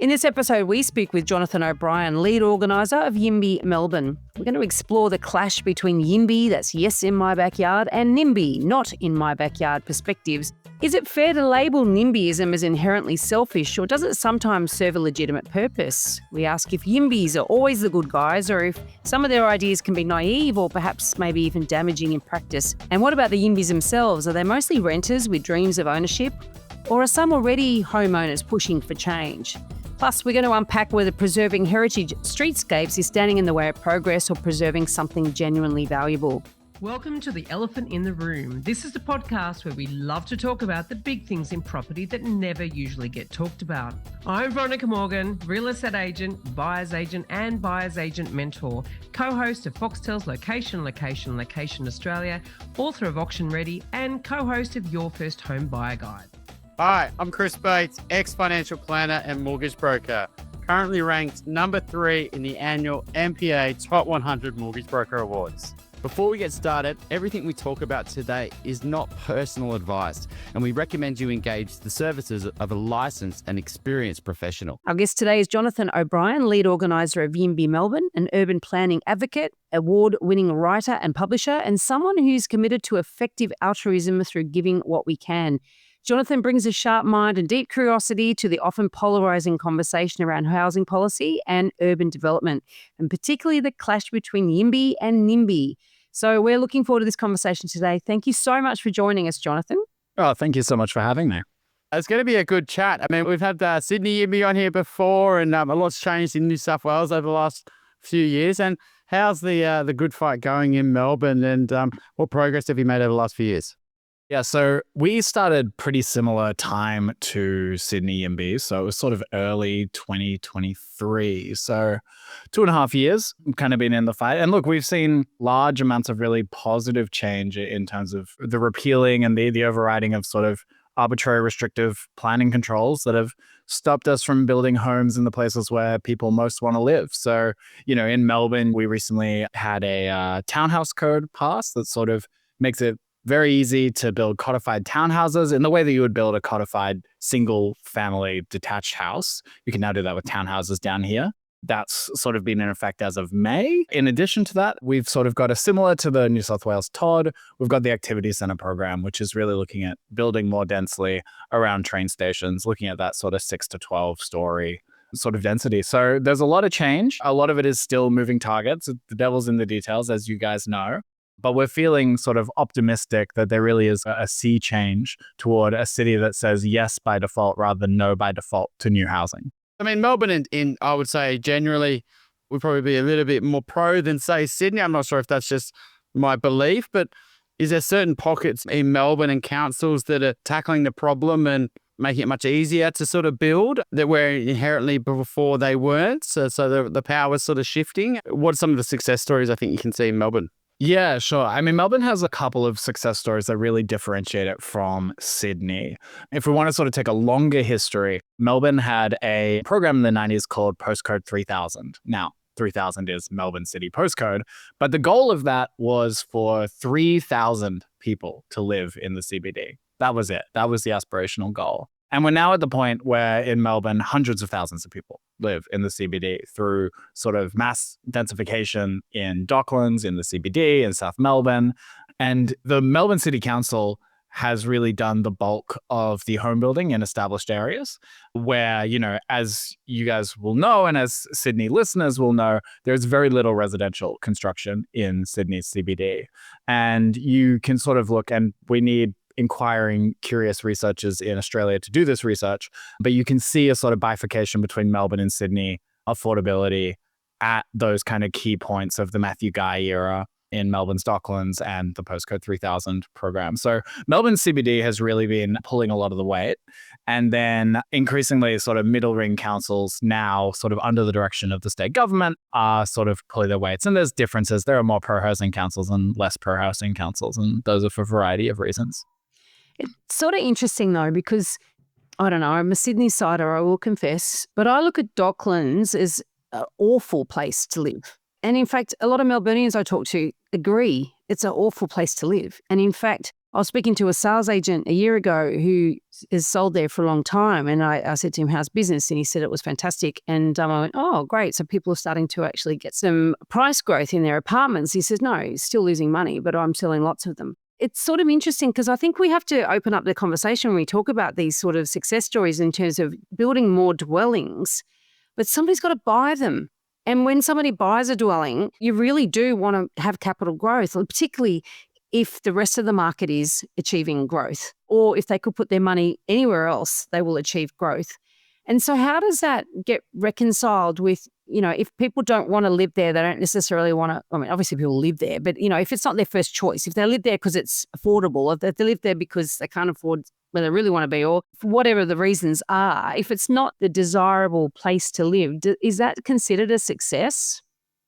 In this episode, we speak with Jonathan O'Brien, lead organiser of YIMBY Melbourne. We're going to explore the clash between YIMBY, that's yes in my backyard, and NIMBY, not in my backyard perspectives. Is it fair to label NIMBYism as inherently selfish, or does it sometimes serve a legitimate purpose? We ask if YIMBYs are always the good guys, or if some of their ideas can be naive or perhaps maybe even damaging in practice. And what about the YIMBYs themselves? Are they mostly renters with dreams of ownership, or are some already homeowners pushing for change? Plus, we're going to unpack whether preserving heritage streetscapes is standing in the way of progress or preserving something genuinely valuable. Welcome to The Elephant in the Room. This is the podcast where we love to talk about the big things in property that never usually get talked about. I'm Veronica Morgan, real estate agent, buyer's agent and buyer's agent mentor, co-host of Foxtel's Location Australia, author of Auction Ready and co-host of Your First Home Buyer Guide. Hi, I'm Chris Bates, ex-financial planner and mortgage broker, currently ranked number 3 in the annual MPA Top 100 Mortgage Broker Awards. Before we get started, everything we talk about today is not personal advice, and we recommend you engage the services of a licensed and experienced professional. Our guest today is Jonathan O'Brien, lead organiser of YIMBY Melbourne, an urban planning advocate, award-winning writer and publisher, and someone who's committed to effective altruism through giving what we can. Jonathan brings a sharp mind and deep curiosity to the often polarising conversation around housing policy and urban development, and particularly the clash between YIMBY and NIMBY. So we're looking forward to this conversation today. Thank you so much for joining us, Jonathan. Oh, thank you so much for having me. It's going to be a good chat. I mean, we've had Sydney YIMBY on here before, and a lot's changed in New South Wales over the last few years. And how's the good fight going in Melbourne, and what progress have you made over the last few years? Yeah, so we started pretty similar time to Sydney YIMBY. So it was sort of early 2023. So 2.5 years kind of been in the fight. And look, we've seen large amounts of really positive change in terms of the repealing and the overriding of sort of arbitrary restrictive planning controls that have stopped us from building homes in the places where people most want to live. So, in Melbourne, we recently had a townhouse code passed that sort of makes it very easy to build codified townhouses in the way that you would build a codified single family detached house. You can now do that with townhouses down here. That's sort of been in effect as of May. In addition to that, we've sort of got similar to the New South Wales TOD, we've got the Activity Centre program, which is really looking at building more densely around train stations, looking at that sort of 6 to 12 story sort of density. So there's a lot of change. A lot of it is still moving targets. The devil's in the details, as you guys know. But we're feeling sort of optimistic that there really is a sea change toward a city that says yes by default rather than no by default to new housing. I mean, Melbourne, in I would say generally, would probably be a little bit more pro than, say, Sydney. I'm not sure if that's just my belief, but is there certain pockets in Melbourne and councils that are tackling the problem and making it much easier to sort of build that were inherently before they weren't? So the power is sort of shifting. What are some of the success stories I think you can see in Melbourne? Yeah, sure. I mean, Melbourne has a couple of success stories that really differentiate it from Sydney. If we want to sort of take a longer history, Melbourne had a program in the 90s called Postcode 3000. Now, 3000 is Melbourne City postcode, but the goal of that was for 3,000 people to live in the CBD. That was it. That was the aspirational goal. And we're now at the point where in Melbourne, hundreds of thousands of people live in the CBD through sort of mass densification in Docklands, in the CBD, in South Melbourne. And the Melbourne City Council has really done the bulk of the home building in established areas where, as you guys will know, and as Sydney listeners will know, there's very little residential construction in Sydney's CBD. And you can sort of look, and we need inquiring, curious researchers in Australia to do this research, but you can see a sort of bifurcation between Melbourne and Sydney affordability at those kind of key points of the Matthew Guy era in Melbourne's Docklands and the Postcode 3000 program. So Melbourne CBD has really been pulling a lot of the weight. And then increasingly sort of middle ring councils now sort of under the direction of the state government are sort of pulling their weights. And there's differences. There are more pro-housing councils and less pro-housing councils. And those are for a variety of reasons. It's sort of interesting though, because I don't know, I'm a Sydney sider, I will confess, but I look at Docklands as an awful place to live. And in fact, a lot of Melburnians I talk to agree it's an awful place to live. And in fact, I was speaking to a sales agent a year ago who has sold there for a long time. And I said to him, how's business? And he said it was fantastic. And I went, oh, great. So people are starting to actually get some price growth in their apartments. He says, no, still losing money, but I'm selling lots of them. It's sort of interesting because I think we have to open up the conversation when we talk about these sort of success stories in terms of building more dwellings, but somebody's got to buy them. And when somebody buys a dwelling, you really do want to have capital growth, particularly if the rest of the market is achieving growth, or if they could put their money anywhere else, they will achieve growth. And so how does that get reconciled with, if people don't want to live there, they don't necessarily want to, obviously people live there, but, if it's not their first choice, if they live there because it's affordable, if they live there because they can't afford where they really want to be, or for whatever the reasons are, if it's not the desirable place to live, is that considered a success?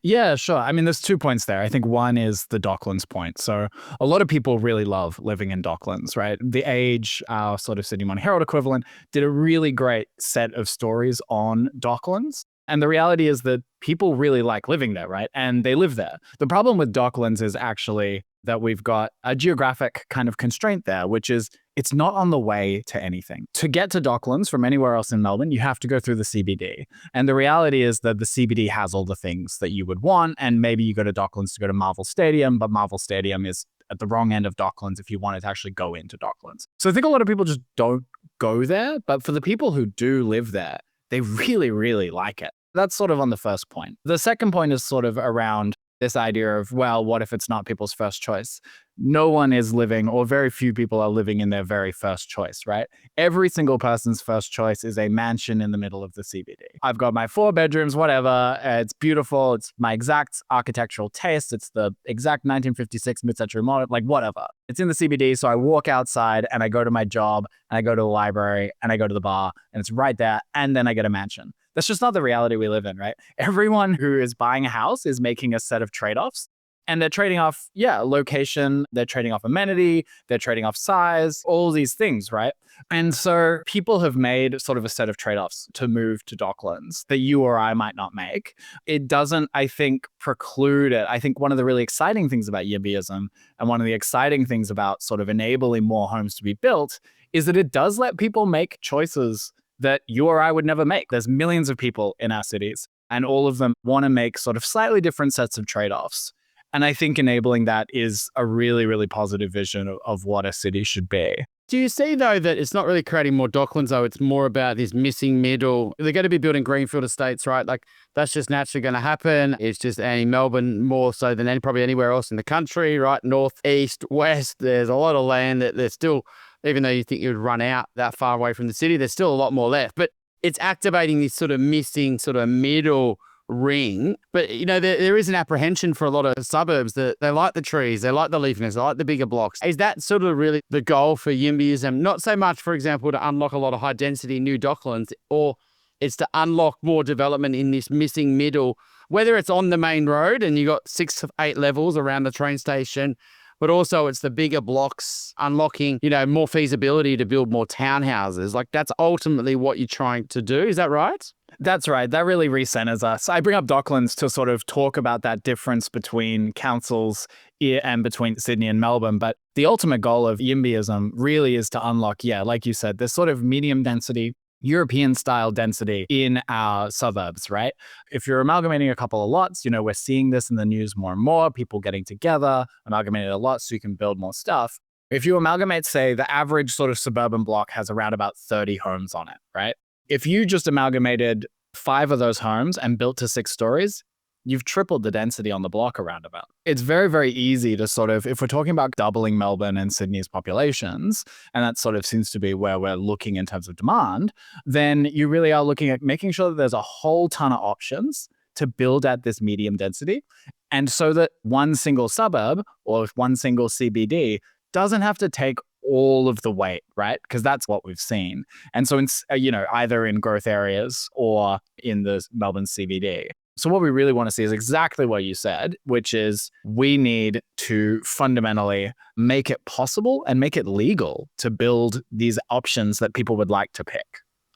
Yeah, sure. I mean, there's 2 points there. I think one is the Docklands point. So a lot of people really love living in Docklands, right? The Age, our sort of Sydney Morning Herald equivalent, did a really great set of stories on Docklands. And the reality is that people really like living there, right? And they live there. The problem with Docklands is actually that we've got a geographic kind of constraint there, which is it's not on the way to anything. To get to Docklands from anywhere else in Melbourne, you have to go through the CBD. And the reality is that the CBD has all the things that you would want. And maybe you go to Docklands to go to Marvel Stadium, but Marvel Stadium is at the wrong end of Docklands if you wanted to actually go into Docklands. So I think a lot of people just don't go there. But for the people who do live there, they really, really like it. That's sort of on the first point. The second point is sort of around this idea of, well, what if it's not people's first choice? No one is living, or very few people are living in their very first choice, right? Every single person's first choice is a mansion in the middle of the CBD. I've got my 4 bedrooms, whatever. It's beautiful. It's my exact architectural taste. It's the exact 1956 mid-century model, like whatever. It's in the CBD, so I walk outside and I go to my job and I go to the library and I go to the bar and it's right there, and then I get a mansion. That's just not the reality we live in, right? Everyone who is buying a house is making a set of trade-offs. And they're trading off, location, they're trading off amenity, they're trading off size, all these things, right? And so people have made sort of a set of trade-offs to move to Docklands that you or I might not make. It doesn't, I think, preclude it. I think one of the really exciting things about YIMBYism and one of the exciting things about sort of enabling more homes to be built is that it does let people make choices that you or I would never make. There's millions of people in our cities, and all of them want to make sort of slightly different sets of trade-offs. And I think enabling that is a really, really positive vision of what a city should be. Do you see, though, that it's not really creating more Docklands, though? It's more about this missing middle. They're going to be building greenfield estates, right? Like, that's just naturally going to happen. It's just in Melbourne more so than probably anywhere else in the country, right? North, east, west, there's a lot of land that there's still, even though you think you'd run out that far away from the city, there's still a lot more left. But it's activating this sort of missing sort of middle ring. But, there is an apprehension for a lot of suburbs that they like the trees, they like the leafiness, they like the bigger blocks. Is that sort of really the goal for YIMBYism? Not so much, for example, to unlock a lot of high density new Docklands, or it's to unlock more development in this missing middle, whether it's on the main road and you got 6 to 8 levels around the train station, but also it's the bigger blocks unlocking, more feasibility to build more townhouses. Like, that's ultimately what you're trying to do. Is that right? That's right. That really recenters us. I bring up Docklands to sort of talk about that difference between councils and between Sydney and Melbourne. But the ultimate goal of YIMBYism really is to unlock, like you said, this sort of medium density, European style density in our suburbs, right? If you're amalgamating a couple of lots, we're seeing this in the news more and more, people getting together, amalgamating a lot so you can build more stuff. If you amalgamate, say, the average sort of suburban block has around about 30 homes on it, right? If you just amalgamated 5 of those homes and built to 6 stories, you've tripled the density on the block around about. It's very, very easy to sort of, if we're talking about doubling Melbourne and Sydney's populations, and that sort of seems to be where we're looking in terms of demand, then you really are looking at making sure that there's a whole ton of options to build at this medium density. And so that one single suburb or one single CBD doesn't have to take all of the weight, right? Because that's what we've seen. And so, either in growth areas or in the Melbourne CBD. So what we really want to see is exactly what you said, which is we need to fundamentally make it possible and make it legal to build these options that people would like to pick.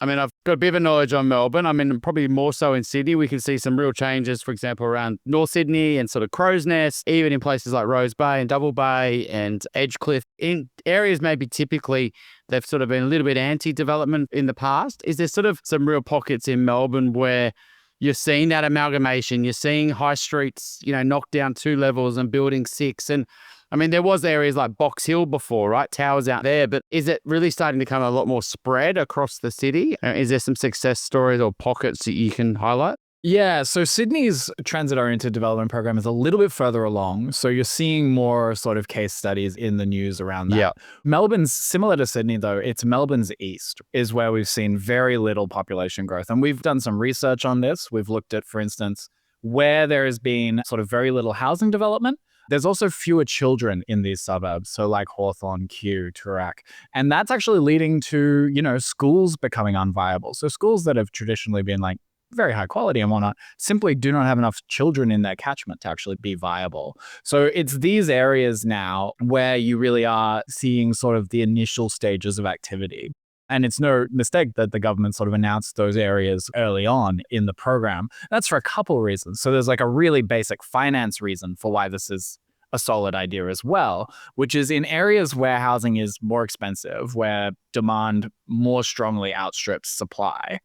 I mean, I've got a bit of a knowledge on Melbourne. I mean, probably more so in Sydney. We can see some real changes, for example, around North Sydney and sort of Crow's Nest, even in places like Rose Bay and Double Bay and Edgecliff. In areas maybe typically they've sort of been a little bit anti-development in the past. Is there sort of some real pockets in Melbourne where you're seeing that amalgamation? You're seeing high streets, knock down 2 levels and building 6. And I mean, there was areas like Box Hill before, right? Towers out there, but is it really starting to become a lot more spread across the city? Is there some success stories or pockets that you can highlight? Yeah, so Sydney's transit-oriented development program is a little bit further along. So you're seeing more sort of case studies in the news around that. Yeah. Melbourne's similar to Sydney, though. It's Melbourne's east is where we've seen very little population growth. And we've done some research on this. We've looked at, for instance, where there has been sort of very little housing development. There's also fewer children in these suburbs, so like Hawthorn, Kew, Toorak. And that's actually leading to, schools becoming unviable. So schools that have traditionally been like very high quality and whatnot simply do not have enough children in their catchment to actually be viable. So it's these areas now where you really are seeing sort of the initial stages of activity. And it's no mistake that the government sort of announced those areas early on in the program. That's for a couple of reasons. So there's like a really basic finance reason for why this is a solid idea as well, which is in areas where housing is more expensive, where demand more strongly outstrips supply.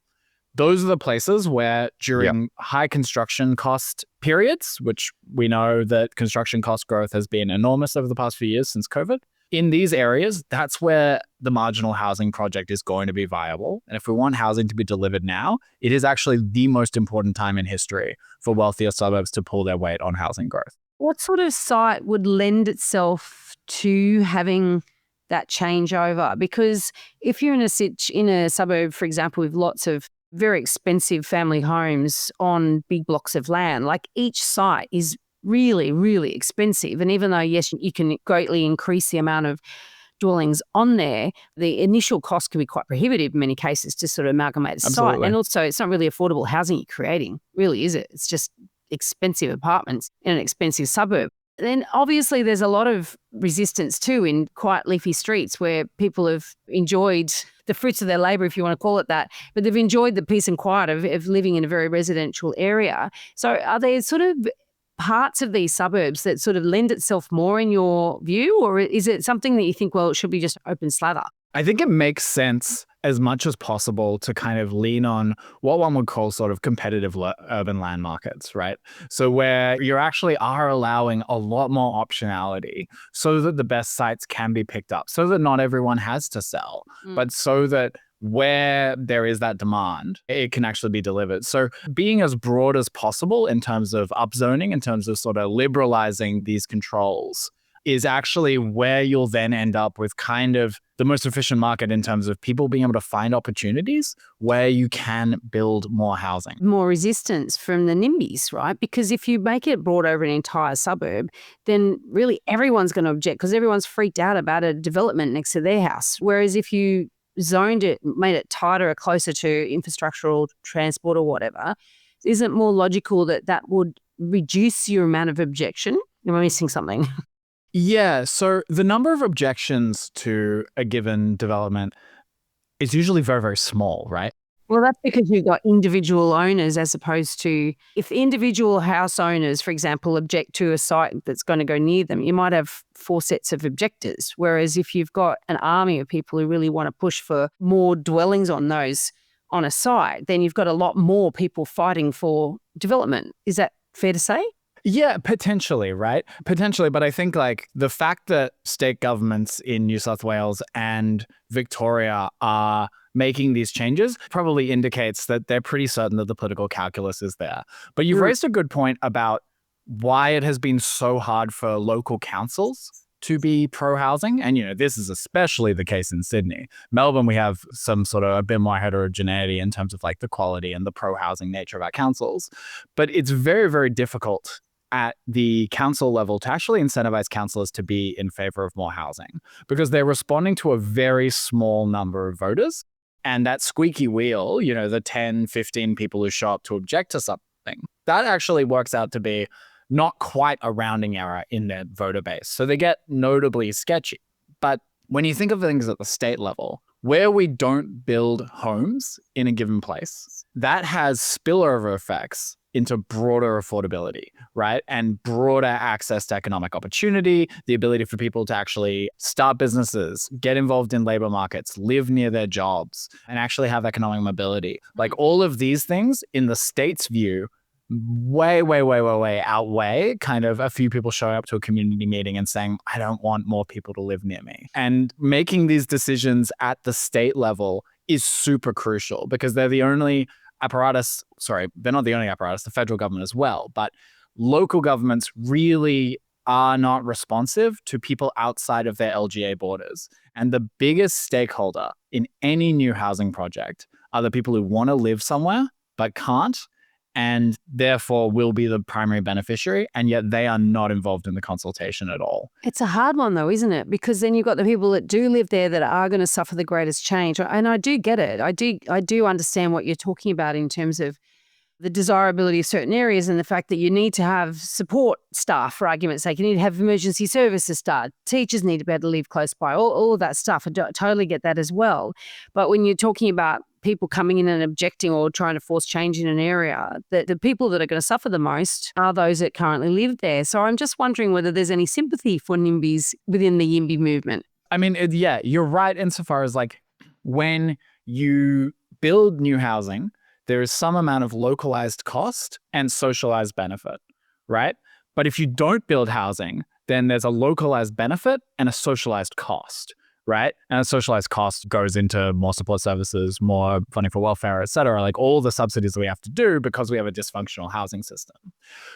Those are the places where during high construction cost periods, which we know that construction cost growth has been enormous over the past few years since COVID, in these areas, that's where the marginal housing project is going to be viable. And if we want housing to be delivered now, it is actually the most important time in history for wealthier suburbs to pull their weight on housing growth. What sort of site would lend itself to having that changeover? Because if you're in a suburb, for example, with lots of very expensive family homes on big blocks of land, like each site is really, really expensive. And even though, yes, you can greatly increase the amount of dwellings on there, the initial cost can be quite prohibitive in many cases to sort of amalgamate a site. And also, it's not really affordable housing you're creating, really, is it? It's just expensive apartments in an expensive suburb. Then obviously there's a lot of resistance too in quite leafy streets where people have enjoyed the fruits of their labour, if you want to call it that, but they've enjoyed the peace and quiet of living in a very residential area. So are there sort of parts of these suburbs that sort of lend itself more in your view, or is it something that you think, well, it should be just open slather? I think it makes sense as much as possible to kind of lean on what one would call sort of competitive urban land markets, right? So where you actually are allowing a lot more optionality so that the best sites can be picked up, so that not everyone has to sell, but so that where there is that demand, it can actually be delivered. So being as broad as possible in terms of upzoning, in terms of sort of liberalizing these controls, is actually where you'll then end up with kind of the most efficient market in terms of people being able to find opportunities where you can build more housing. More resistance from the NIMBYs, right? Because if you make it broad over an entire suburb, then really everyone's going to object because everyone's freaked out about a development next to their house. Whereas if you zoned it, made it tighter or closer to infrastructural transport or whatever, isn't it more logical that that would reduce your amount of objection? Am I missing something? Yeah, so the number of objections to a given development is usually very, very small, right? Well, that's because you've got individual owners as opposed to if individual house owners, for example, object to a site that's going to go near them, you might have 4 sets of objectors. Whereas if you've got an army of people who really want to push for more dwellings on those on a site, then you've got a lot more people fighting for development. Is that fair to say? Yeah, potentially, right? Potentially. But I think like the fact that state governments in New South Wales and Victoria are making these changes probably indicates that they're pretty certain that the political calculus is there. But you've raised a good point about why it has been so hard for local councils to be pro-housing. And, this is especially the case in Sydney. Melbourne, we have some sort of a bit more heterogeneity in terms of like the quality and the pro-housing nature of our councils. But it's very, very difficult at the council level to actually incentivize councillors to be in favor of more housing because they're responding to a very small number of voters. And that squeaky wheel, the 10, 15 people who show up to object to something, that actually works out to be not quite a rounding error in their voter base. So they get notably sketchy. But when you think of things at the state level, where we don't build homes in a given place, that has spillover effects into broader affordability, right? And broader access to economic opportunity, the ability for people to actually start businesses, get involved in labor markets, live near their jobs, and actually have economic mobility. Like all of these things in the state's view, way outweigh kind of a few people showing up to a community meeting and saying, I don't want more people to live near me. And making these decisions at the state level is super crucial because they're the only apparatus, they're not the only apparatus, the federal government as well, but local governments really are not responsive to people outside of their LGA borders. And the biggest stakeholder in any new housing project are the people who want to live somewhere but can't, and therefore will be the primary beneficiary, and yet they are not involved in the consultation at all. It's a hard one though, isn't it? Because then you've got the people that do live there that are going to suffer the greatest change. And I do get it. I do understand what you're talking about in terms of the desirability of certain areas and the fact that you need to have support staff, for argument's sake. You need to have emergency services staff. Teachers need to be able to live close by, all of that stuff. Totally get that as well. But when you're talking about people coming in and objecting or trying to force change in an area, the people that are going to suffer the most are those that currently live there. So I'm just wondering whether there's any sympathy for NIMBYs within the YIMBY movement. I mean, yeah, you're right insofar as like when you build new housing, there is some amount of localized cost and socialized benefit, right? But if you don't build housing, then there's a localized benefit and a socialized cost, right? And a socialized cost goes into more support services, more funding for welfare, et cetera, like all the subsidies that we have to do because we have a dysfunctional housing system.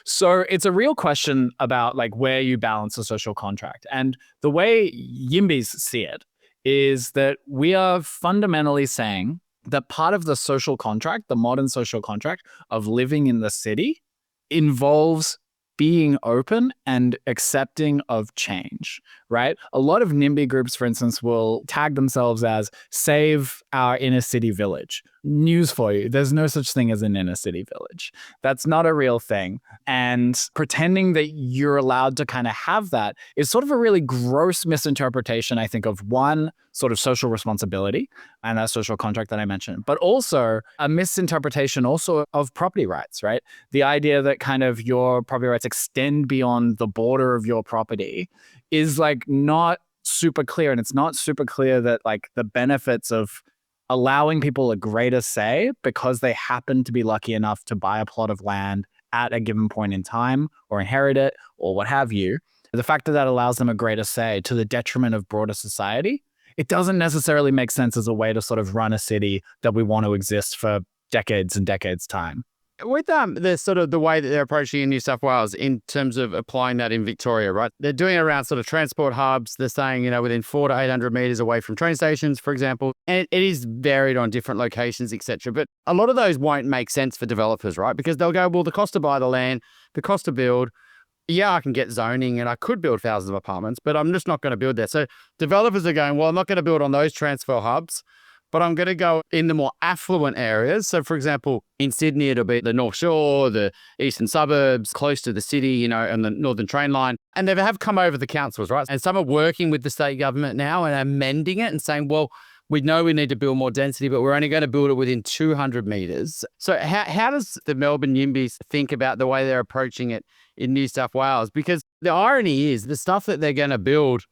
So it's a real question about like where you balance a social contract. And the way YIMBYs see it is that we are fundamentally saying that part of the social contract, the modern social contract of living in the city, involves being open and accepting of change, right? A lot of NIMBY groups, for instance, will tag themselves as save our inner city village. News for you, there's no such thing as an inner city village. That's not a real thing. And pretending that you're allowed to kind of have that is sort of a really gross misinterpretation, I think, of one sort of social responsibility and that social contract that I mentioned, but also a misinterpretation also of property rights, right? The idea that kind of your property rights extend beyond the border of your property is like not super clear. And it's not super clear that like the benefits of allowing people a greater say because they happen to be lucky enough to buy a plot of land at a given point in time or inherit it or what have you, the fact that that allows them a greater say to the detriment of broader society, it doesn't necessarily make sense as a way to sort of run a city that we want to exist for decades and decades time. With the sort of the way that they're approaching in New South Wales in terms of applying that in Victoria, right? They're doing it around sort of transport hubs. They're saying, within 400 to 800 meters away from train stations, for example. And it is varied on different locations, etc. But a lot of those won't make sense for developers, right? Because they'll go, well, the cost to buy the land, the cost to build, yeah, I can get zoning and I could build thousands of apartments, but I'm just not going to build there. So developers are going, well, I'm not going to build on those transfer hubs, but I'm going to go in the more affluent areas. So, for example, in Sydney, it'll be the North Shore, the eastern suburbs, close to the city, and the Northern Train Line. And they have come over the councils, right? And some are working with the state government now and amending it and saying, well, we know we need to build more density, but we're only going to build it within 200 meters. So how does the Melbourne YIMBYs think about the way they're approaching it in New South Wales? Because the irony is the stuff that they're going to build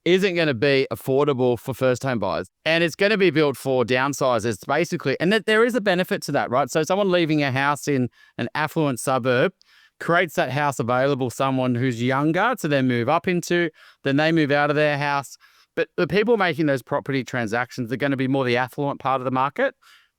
isn't going to be affordable for first home buyers. And it's going to be built for downsizers, basically. And that there is a benefit to that, right? So someone leaving a house in an affluent suburb creates that house available to someone who's younger to then move up into, then they move out of their house. But the people making those property transactions are going to be more the affluent part of the market.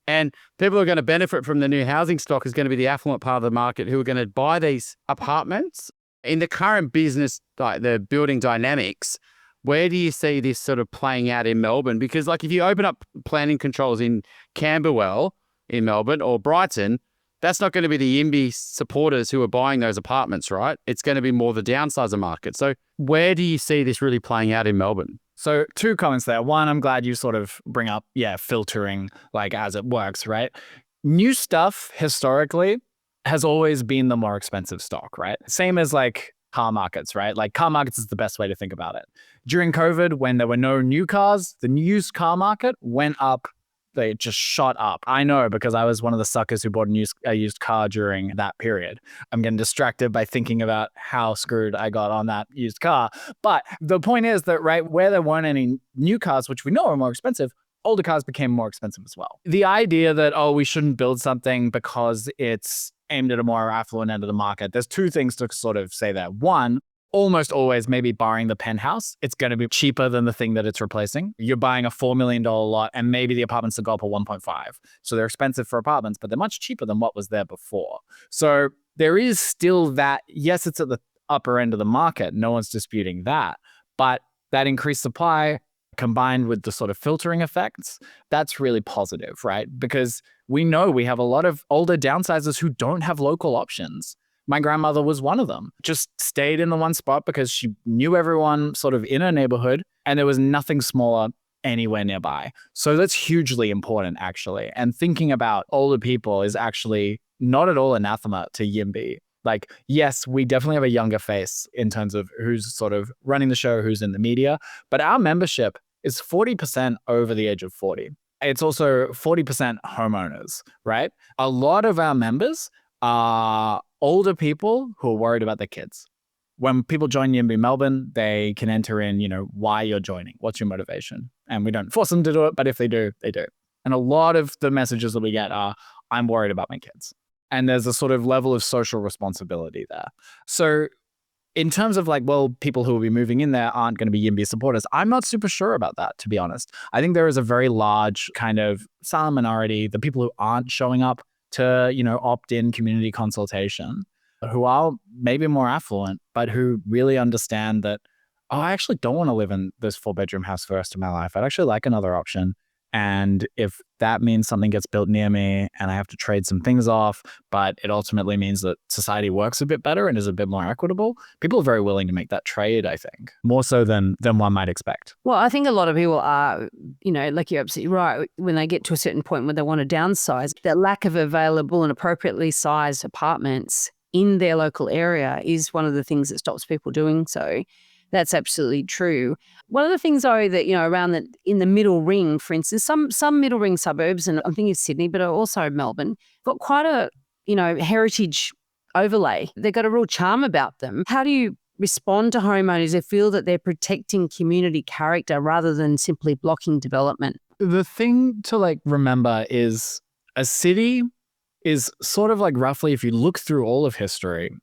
And people who are going to benefit from the new housing stock is going to be the affluent part of the market who are going to buy these apartments. In the current business, like the building dynamics, where do you see this sort of playing out in Melbourne? Because like if you open up planning controls in Camberwell in Melbourne or Brighton, that's not going to be the YIMBY supporters who are buying those apartments, right? It's going to be more the downsizer market. So where do you see this really playing out in Melbourne? So 2 comments there. One, I'm glad you sort of bring up, filtering like as it works, right? New stuff historically has always been the more expensive stock, right? Same as like car markets, right? Like car markets is the best way to think about it. During COVID, when there were no new cars, the used car market went up. They just shot up. I know because I was one of the suckers who bought a used car during that period. I'm getting distracted by thinking about how screwed I got on that used car. But the point is that, right, where there weren't any new cars, which we know are more expensive, older cars became more expensive as well. The idea that, oh, we shouldn't build something because it's aimed at a more affluent end of the market, there's two things to sort of say there. One, almost always, maybe barring the penthouse, it's going to be cheaper than the thing that it's replacing. You're buying a $4 million lot and maybe the apartments will go up at 1.5. So they're expensive for apartments, but they're much cheaper than what was there before. So there is still that, yes, it's at the upper end of the market. No one's disputing that. But that increased supply combined with the sort of filtering effects, that's really positive, right? Because we know we have a lot of older downsizers who don't have local options. My grandmother was one of them, just stayed in the one spot because she knew everyone sort of in her neighborhood and there was nothing smaller anywhere nearby. So that's hugely important, actually. And thinking about older people is actually not at all anathema to YIMBY. Like, yes, we definitely have a younger face in terms of who's sort of running the show, who's in the media, but our membership is 40% over the age of 40. It's also 40% homeowners, right? A lot of our members are older people who are worried about their kids. When people join YIMBY Melbourne, they can enter in, why you're joining, what's your motivation? And we don't force them to do it, but if they do, they do. And a lot of the messages that we get are, I'm worried about my kids. And there's a sort of level of social responsibility there. So in terms of like, well, people who will be moving in there aren't going to be YIMBY supporters, I'm not super sure about that, to be honest. I think there is a very large kind of silent minority, the people who aren't showing up to, opt-in community consultation, who are maybe more affluent, but who really understand that, oh, I actually don't want to live in this 4-bedroom house for the rest of my life. I'd actually like another option. And if that means something gets built near me and I have to trade some things off, but it ultimately means that society works a bit better and is a bit more equitable, people are very willing to make that trade, I think, more so than one might expect. Well, I think a lot of people are, like you're absolutely right, when they get to a certain point where they want to downsize, that lack of available and appropriately sized apartments in their local area is one of the things that stops people doing so. That's absolutely true. One of the things, though, that, around in the middle ring, for instance, some middle ring suburbs, and I'm thinking of Sydney, but also Melbourne, got quite a, heritage overlay. They've got a real charm about them. How do you respond to homeowners who feel that they're protecting community character rather than simply blocking development? The thing to remember is a city is sort of like roughly, if you look through all of history,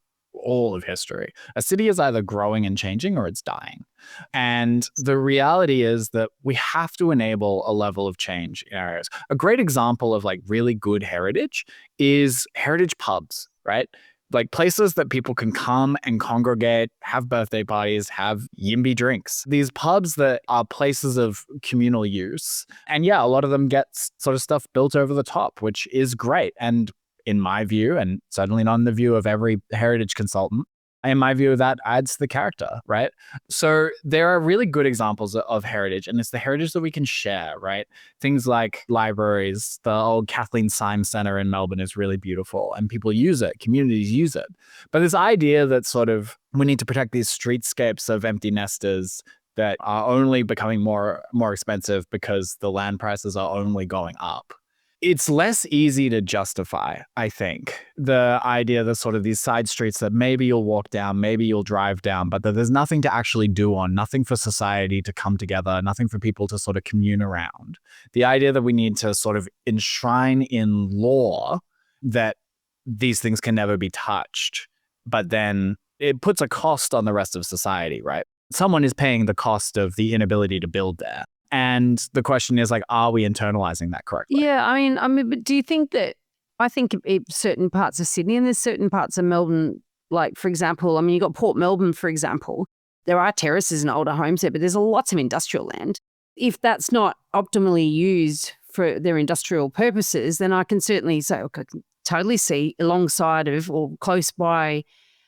a city is either growing and changing or it's dying. And the reality is that we have to enable a level of change in areas. A great example of really good heritage is heritage pubs, right? Like places that people can come and congregate, have birthday parties, have YIMBY drinks. These pubs that are places of communal use. And yeah, a lot of them get sort of stuff built over the top, which is great. And in my view, and certainly not in the view of every heritage consultant, in my view, that adds to the character, right? So there are really good examples of heritage, and it's the heritage that we can share, right? Things like libraries. The old Kathleen Symes Centre in Melbourne is really beautiful, and people use it, communities use it. But this idea that sort of we need to protect these streetscapes of empty nesters that are only becoming more expensive because the land prices are only going up. It's less easy to justify, I think, the idea that sort of these side streets that maybe you'll walk down, maybe you'll drive down, but that there's nothing to actually do on, nothing for society to come together, nothing for people to sort of commune around. The idea that we need to sort of enshrine in law that these things can never be touched, but then it puts a cost on the rest of society, right? Someone is paying the cost of the inability to build there. And the question is are we internalizing that correctly? Yeah, I mean, but do you think that, I think certain parts of Sydney and there's certain parts of Melbourne, like, for example, you got Port Melbourne, for example, there are terraces and older homes there, but there's lots of industrial land. If that's not optimally used for their industrial purposes, then I can certainly say, okay, I can totally see alongside of or close by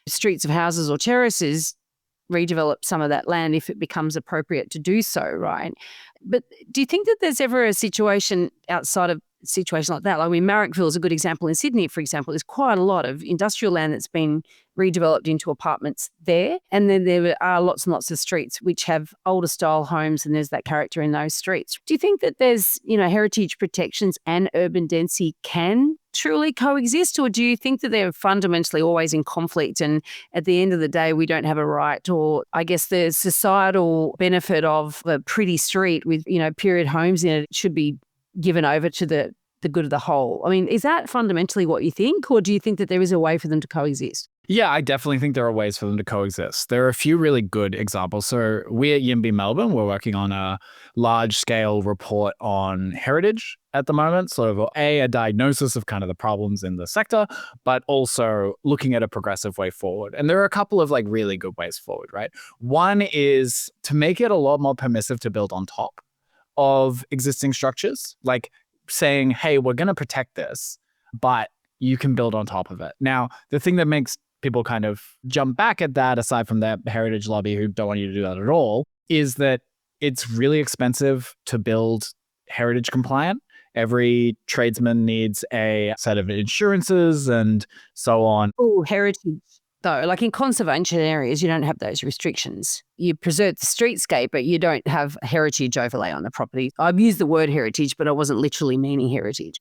streets of houses or terraces, redevelop some of that land if it becomes appropriate to do so, right? But do you think that there's ever a situation outside of situation like that. Like, I mean, Marrickville is a good example. In Sydney, for example, there's quite a lot of industrial land that's been redeveloped into apartments there. And then there are lots and lots of streets which have older style homes, and there's that character in those streets. Do you think that there's, heritage protections and urban density can truly coexist, or do you think that they're fundamentally always in conflict, and at the end of the day we don't have a right, or I guess the societal benefit of a pretty street with period homes in it should be given over to the good of the whole? I mean, is that fundamentally what you think, or do you think that there is a way for them to coexist? Yeah, I definitely think there are ways for them to coexist. There are a few really good examples. So we at YIMBY Melbourne, we're working on a large-scale report on heritage at the moment, sort of a diagnosis of kind of the problems in the sector, but also looking at a progressive way forward. And there are a couple of really good ways forward, right? One is to make it a lot more permissive to build on top of existing structures, like saying, hey, we're going to protect this, but you can build on top of it. Now, the thing that makes people kind of jump back at that, aside from that heritage lobby who don't want you to do that at all, is that it's really expensive to build heritage compliant. Every tradesman needs a set of insurances and so on. Oh, heritage. Though, like in conservation areas, you don't have those restrictions. You preserve the streetscape, but you don't have heritage overlay on the property. I've used the word heritage, but I wasn't literally meaning heritage.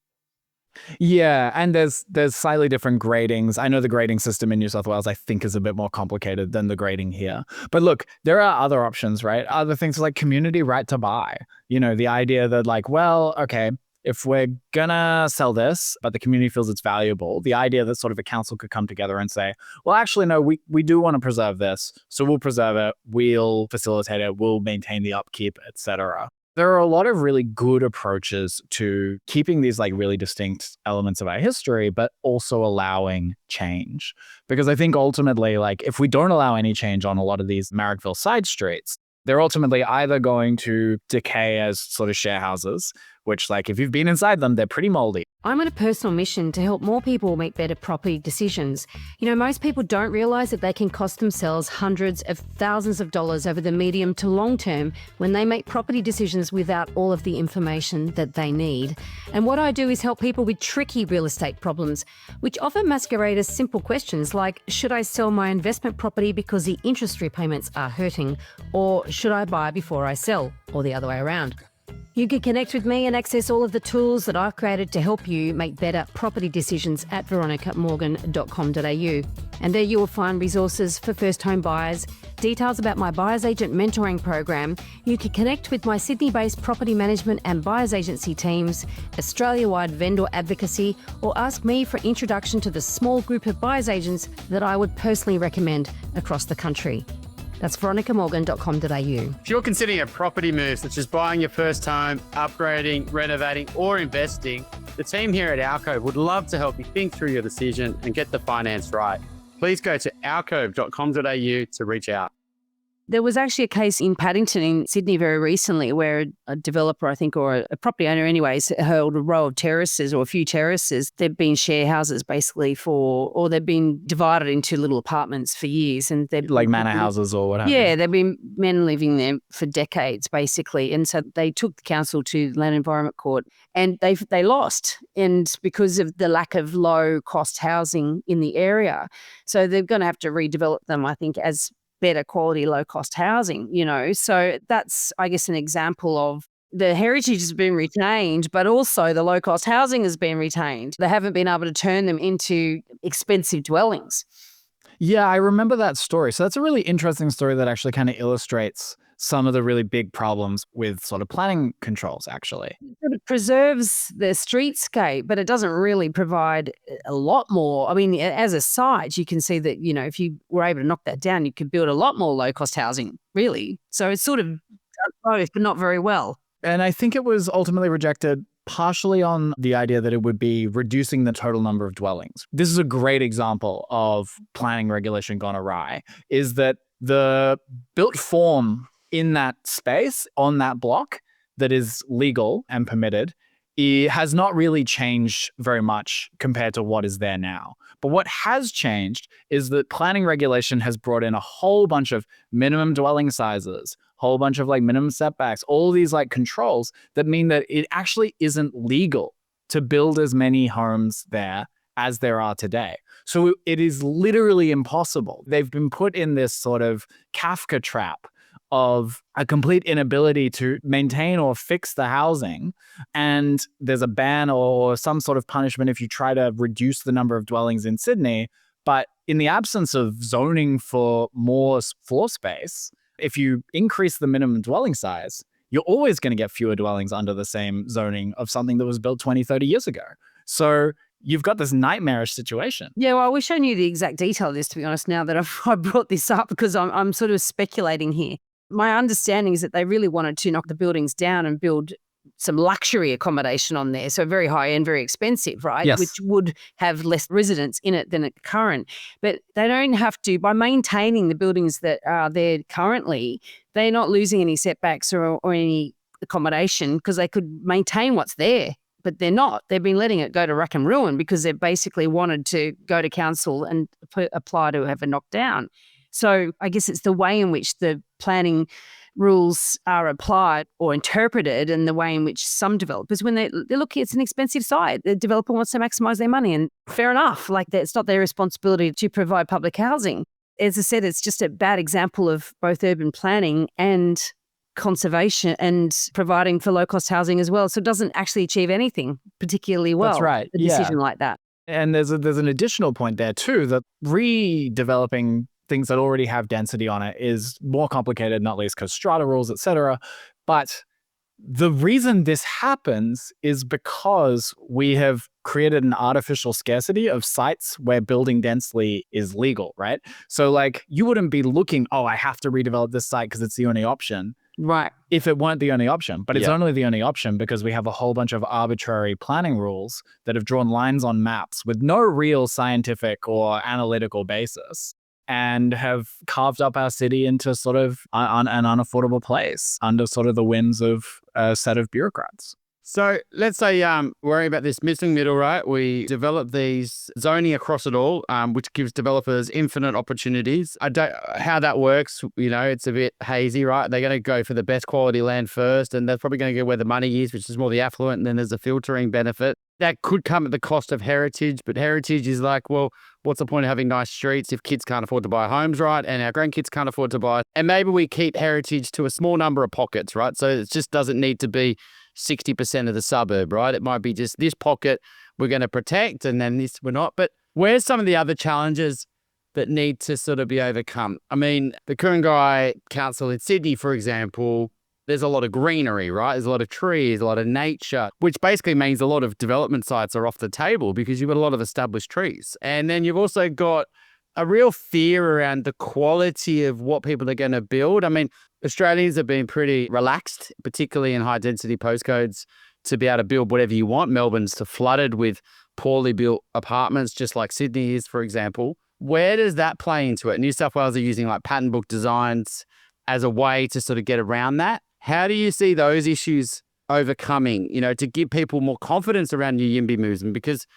Yeah, and there's slightly different gradings. I know the grading system in New South Wales, I think, is a bit more complicated than the grading here. But look, there are other options, right? Other things like community right to buy. The idea that okay, if we're gonna sell this, but the community feels it's valuable, the idea that sort of a council could come together and say, well, actually, no, we do want to preserve this, so we'll preserve it, we'll facilitate it, we'll maintain the upkeep, etc. There are a lot of really good approaches to keeping these really distinct elements of our history, but also allowing change. Because I think ultimately, if we don't allow any change on a lot of these Marrickville side streets, they're ultimately either going to decay as sort of share houses, which if you've been inside them, they're pretty moldy. I'm on a personal mission to help more people make better property decisions. Most people don't realise that they can cost themselves hundreds of thousands of dollars over the medium to long term when they make property decisions without all of the information that they need. And what I do is help people with tricky real estate problems, which often masquerade as simple questions like, should I sell my investment property because the interest repayments are hurting? Or should I buy before I sell? Or the other way around. You can connect with me and access all of the tools that I've created to help you make better property decisions at veronicamorgan.com.au. And there you will find resources for first home buyers, details about my buyer's agent mentoring program. You can connect with my Sydney-based property management and buyer's agency teams, Australia-wide vendor advocacy, or ask me for introduction to the small group of buyer's agents that I would personally recommend across the country. That's veronicamorgan.com.au. If you're considering a property move, such as buying your first home, upgrading, renovating, or investing, the team here at Alcove would love to help you think through your decision and get the finance right. Please go to alcove.com.au to reach out. There was actually a case in Paddington in Sydney very recently where a developer, I think, or a property owner anyways, held a row of terraces or a few terraces. They've been share houses basically or they've been divided into little apartments for years. And they've Like manor houses or what have you. Yeah, they've been men living there for decades basically. And so they took the council to Land Environment Court and they lost, and because of the lack of low cost housing in the area. So they're going to have to redevelop them, I think, as better quality, low cost housing, So that's, I guess, an example of the heritage has been retained, but also the low cost housing has been retained. They haven't been able to turn them into expensive dwellings. Yeah, I remember that story. So that's a really interesting story that actually kind of illustrates some of the really big problems with sort of planning controls, actually. It preserves the streetscape, but it doesn't really provide a lot more. I mean, as a site, you can see that, if you were able to knock that down, you could build a lot more low-cost housing, really. So it's sort of both, but not very well. And I think it was ultimately rejected partially on the idea that it would be reducing the total number of dwellings. This is a great example of planning regulation gone awry, is that the built form in that space on that block that is legal and permitted, it has not really changed very much compared to what is there now. But what has changed is that planning regulation has brought in a whole bunch of minimum dwelling sizes, whole bunch of minimum setbacks, all these controls that mean that it actually isn't legal to build as many homes there as there are today. So it is literally impossible. They've been put in this sort of Kafka trap of a complete inability to maintain or fix the housing. And there's a ban or some sort of punishment if you try to reduce the number of dwellings in Sydney. But in the absence of zoning for more floor space, if you increase the minimum dwelling size, you're always going to get fewer dwellings under the same zoning of something that was built 20, 30 years ago. So you've got this nightmarish situation. Yeah, well, I wish I knew the exact detail of this, to be honest, now that I brought this up, because I'm sort of speculating here. My understanding is that they really wanted to knock the buildings down and build some luxury accommodation on there. So very high end, very expensive, right? Yes. Which would have less residents in it than at current. But they don't have to, by maintaining the buildings that are there currently, they're not losing any setbacks or any accommodation because they could maintain what's there. But they're not. They've been letting it go to rack and ruin because they've basically wanted to go to council and apply to have it knocked down. So I guess it's the way in which the planning rules are applied or interpreted, and the way in which some developers, when they're looking, it's an expensive site. The developer wants to maximise their money, and fair enough. Like, it's not their responsibility to provide public housing. As I said, it's just a bad example of both urban planning and conservation and providing for low-cost housing as well. So it doesn't actually achieve anything particularly well. That's right. A decision like that. And there's an additional point there too, that redeveloping things that already have density on it is more complicated, not least because strata rules, etc. But the reason this happens is because we have created an artificial scarcity of sites where building densely is legal, right? So like, you wouldn't be looking, oh, I have to redevelop this site because it's the only option. Right. If it weren't the only option. But it's only the only option because we have a whole bunch of arbitrary planning rules that have drawn lines on maps with no real scientific or analytical basis, and have carved up our city into sort of an unaffordable place under sort of the whims of a set of bureaucrats. So let's say worry about this missing middle, right? We develop these zoning across it all, which gives developers infinite opportunities. How that works, it's a bit hazy, right? They're going to go for the best quality land first, and they're probably going to go where the money is, which is more the affluent, and then there's a filtering benefit. That could come at the cost of heritage, but heritage is like, well, what's the point of having nice streets if kids can't afford to buy homes, right? And our grandkids can't afford to buy. And maybe we keep heritage to a small number of pockets, right? So it just doesn't need to be 60% of the suburb, right? It might be just this pocket we're going to protect, and then this we're not. But where's some of the other challenges that need to sort of be overcome? I mean, the Ku-ring-gai Council in Sydney, for example, there's a lot of greenery, right? There's a lot of trees, a lot of nature, which basically means a lot of development sites are off the table because you've got a lot of established trees. And then you've also got a real fear around the quality of what people are going to build. I mean, Australians have been pretty relaxed, particularly in high density postcodes, to be able to build whatever you want. Melbourne's flooded with poorly built apartments, just like Sydney is, for example. Where does that play into it? New South Wales are using like pattern book designs as a way to sort of get around that. How do you see those issues overcoming, to give people more confidence around new YIMBY movement? Because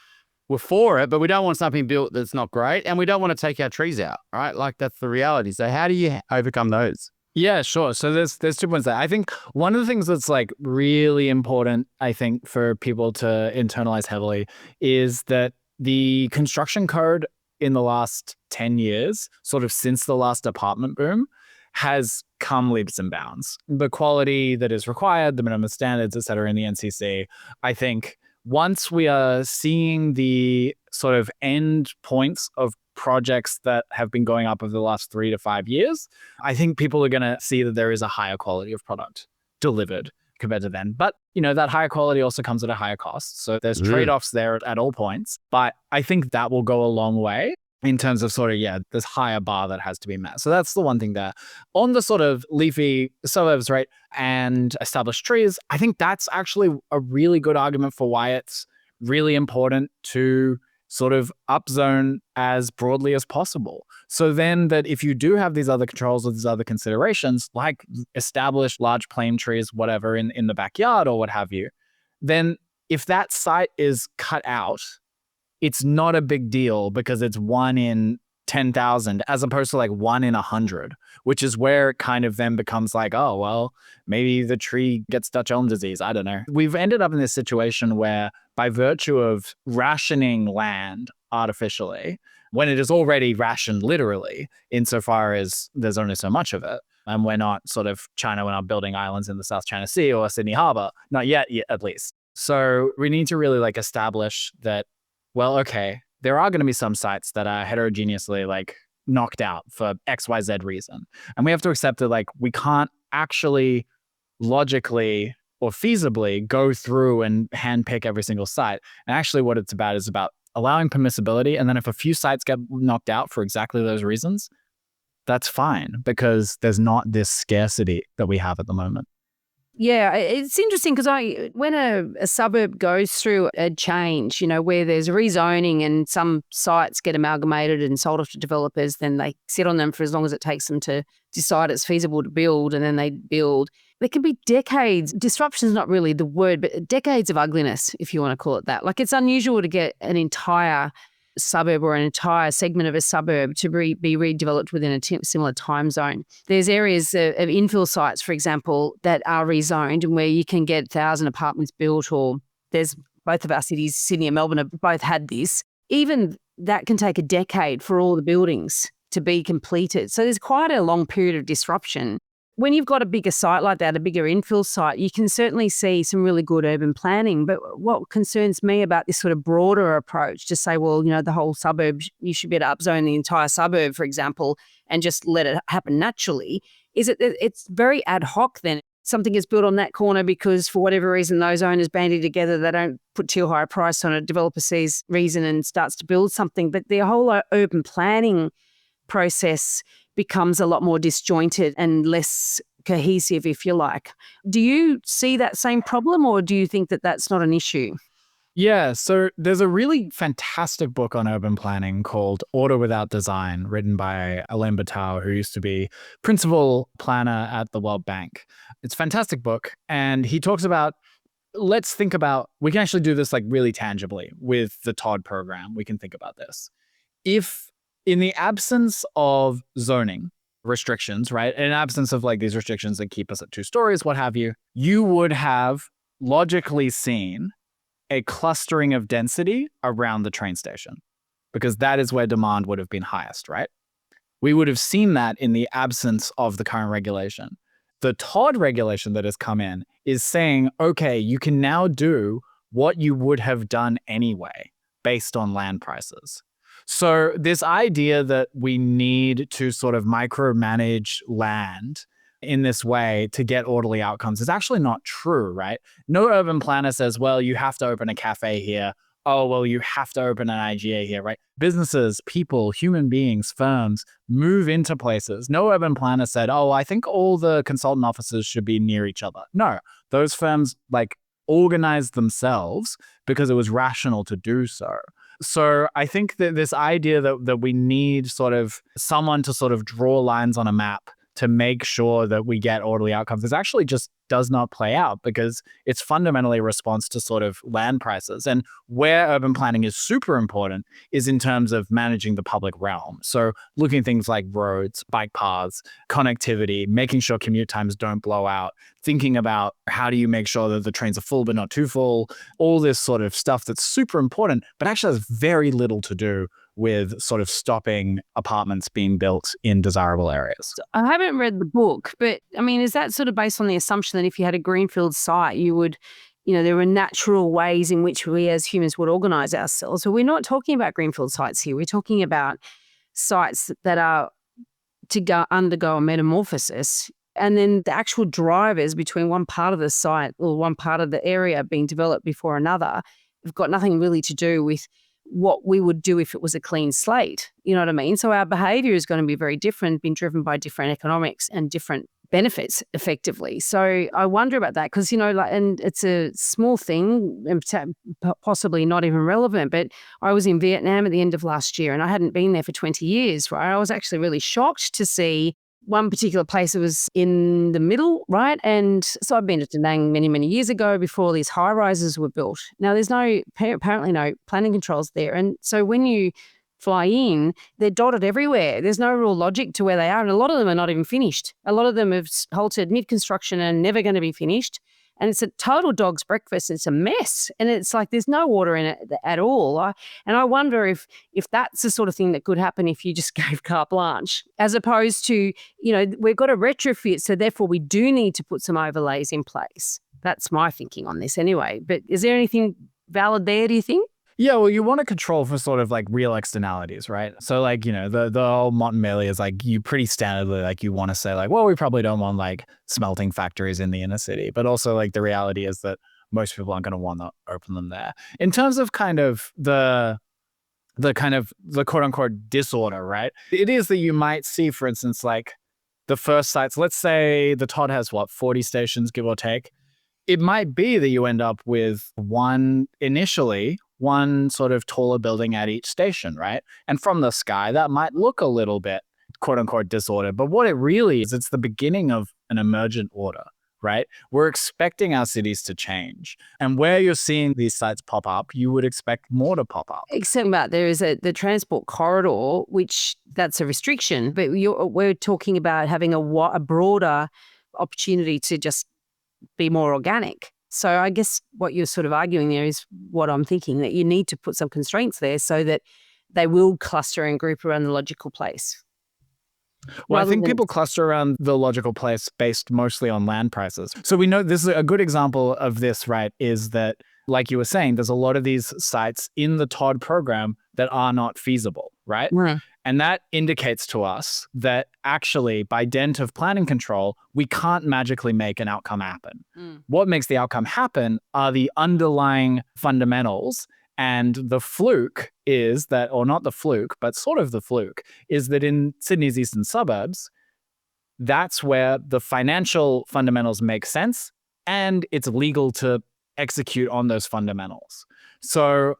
we're for it, but we don't want something built that's not great, and we don't want to take our trees out, right? Like, that's the reality. So how do you overcome those? Yeah, sure. So there's 2 points there. I think one of the things that's like really important, I think, for people to internalize heavily is that the construction code in the last 10 years, sort of since the last apartment boom, has come leaps and bounds. The quality that is required, the minimum standards, et cetera, in the NCC, I think once we are seeing the sort of end points of projects that have been going up over the last 3 to 5 years, I think people are going to see that there is a higher quality of product delivered compared to then. But, that higher quality also comes at a higher cost. So there's trade-offs there at all points. But I think that will go a long way in terms of sort of, this higher bar that has to be met. So that's the one thing there. On the sort of leafy suburbs, right, and established trees, I think that's actually a really good argument for why it's really important to sort of upzone as broadly as possible. So then that if you do have these other controls or these other considerations, like established large plane trees, whatever, in the backyard or what have you, then if that site is cut out, it's not a big deal because it's 1 in 10,000 as opposed to like 1 in 100, which is where it kind of then becomes like, oh, well, maybe the tree gets Dutch elm disease. I don't know. We've ended up in this situation where by virtue of rationing land artificially, when it is already rationed literally, insofar as there's only so much of it, and we're not sort of China, we're not building islands in the South China Sea or Sydney Harbour, not yet at least. So we need to really like establish that, well, okay, there are going to be some sites that are heterogeneously like knocked out for XYZ reason. And we have to accept that like we can't actually logically or feasibly go through and handpick every single site. And actually what it's about is about allowing permissibility. And then if a few sites get knocked out for exactly those reasons, that's fine because there's not this scarcity that we have at the moment. Yeah, it's interesting because when a suburb goes through a change, where there's rezoning and some sites get amalgamated and sold off to developers, then they sit on them for as long as it takes them to decide it's feasible to build, and then they build. There can be decades, disruption is not really the word, but decades of ugliness, if you want to call it that. Like it's unusual to get an entire suburb or an entire segment of a suburb to be redeveloped within a similar time zone. There's areas of infill sites, for example, that are rezoned and where you can get 1,000 apartments built, or there's both of our cities, Sydney and Melbourne, have both had this. Even that can take a decade for all the buildings to be completed. So there's quite a long period of disruption. When you've got a bigger site like that, a bigger infill site, you can certainly see some really good urban planning. But what concerns me about this sort of broader approach to say, well, the whole suburb, you should be able to upzone the entire suburb, for example, and just let it happen naturally, is that it's very ad hoc then. Something gets built on that corner because for whatever reason, those owners bandy together, they don't put too high a price on it. Developer sees reason and starts to build something. But the whole urban planning process becomes a lot more disjointed and less cohesive, if you like. Do you see that same problem, or do you think that that's not an issue? Yeah, so there's a really fantastic book on urban planning called Order Without Design, written by Alain Bataille, who used to be principal planner at the World Bank. It's a fantastic book, and he talks about, let's think about, we can actually do this like really tangibly with the Todd program. We can think about this. If in the absence of zoning restrictions, right, in absence of like these restrictions that keep us at 2 stories, what have you, you would have logically seen a clustering of density around the train station because that is where demand would have been highest, right? We would have seen that in the absence of the current regulation. The Todd regulation that has come in is saying, okay, you can now do what you would have done anyway based on land prices. So this idea that we need to sort of micromanage land in this way to get orderly outcomes is actually not true, right? No urban planner says, well, you have to open a cafe here. Oh, well, you have to open an IGA here, right? Businesses, people, human beings, firms move into places. No urban planner said, oh, I think all the consultant offices should be near each other. No, those firms like organized themselves because it was rational to do so. So I think that this idea that we need sort of someone to sort of draw lines on a map to make sure that we get orderly outcomes is actually just does not play out because it's fundamentally a response to sort of land prices. And where urban planning is super important is in terms of managing the public realm. So looking at things like roads, bike paths, connectivity, making sure commute times don't blow out, thinking about how do you make sure that the trains are full but not too full, all this sort of stuff that's super important, but actually has very little to do with sort of stopping apartments being built in desirable areas. I haven't read the book, but I mean, is that sort of based on the assumption that if you had a greenfield site, you would, there were natural ways in which we as humans would organize ourselves? So we're not talking about greenfield sites here. We're talking about sites that are to undergo a metamorphosis. And then the actual drivers between one part of the site or one part of the area being developed before another have got nothing really to do with what we would do if it was a clean slate. You know what I mean? So our behavior is going to be very different, being driven by different economics and different benefits effectively. So I wonder about that because, and it's a small thing and possibly not even relevant, but I was in Vietnam at the end of last year and I hadn't been there for 20 years, right? I was actually really shocked to see one particular place that was in the middle, right? And so I've been to Da Nang many, many years ago before these high rises were built. Now there's apparently no planning controls there. And so when you fly in, they're dotted everywhere. There's no real logic to where they are. And a lot of them are not even finished. A lot of them have halted mid-construction and never going to be finished. And it's a total dog's breakfast. It's a mess. And it's like there's no water in it at all. And I wonder if that's the sort of thing that could happen if you just gave carte blanche, as opposed to, we've got to retrofit. So therefore we do need to put some overlays in place. That's my thinking on this anyway. But is there anything valid there, do you think? Yeah, well, you want to control for sort of like real externalities, right? So like, the whole Mott and Bailey is like, you pretty standardly, like you want to say like, well, we probably don't want like smelting factories in the inner city. But also like the reality is that most people aren't going to want to open them there. In terms of kind of the quote unquote disorder, right? It is that you might see, for instance, like the first sites, let's say the Todd has 40 stations, give or take. It might be that you end up with one sort of taller building at each station, right? And from the sky, that might look a little bit quote unquote disordered. But what it really is, it's the beginning of an emergent order, right? We're expecting our cities to change. And where you're seeing these sites pop up, you would expect more to pop up. Except that there is the transport corridor, which that's a restriction. But we're talking about having a broader opportunity to just be more organic. So I guess what you're sort of arguing there is what I'm thinking, that you need to put some constraints there so that they will cluster and group around the logical place. Well, I think people cluster around the logical place based mostly on land prices. So we know this is a good example of this, right, is that, like you were saying, there's a lot of these sites in the Todd program that are not feasible, right? Yeah. And that indicates to us that actually, by dint of planning control, we can't magically make an outcome happen. What makes the outcome happen are the underlying fundamentals. And the fluke is that, or not the fluke, but sort of the fluke, is that in Sydney's eastern suburbs, that's where the financial fundamentals make sense and it's legal to execute on those fundamentals. So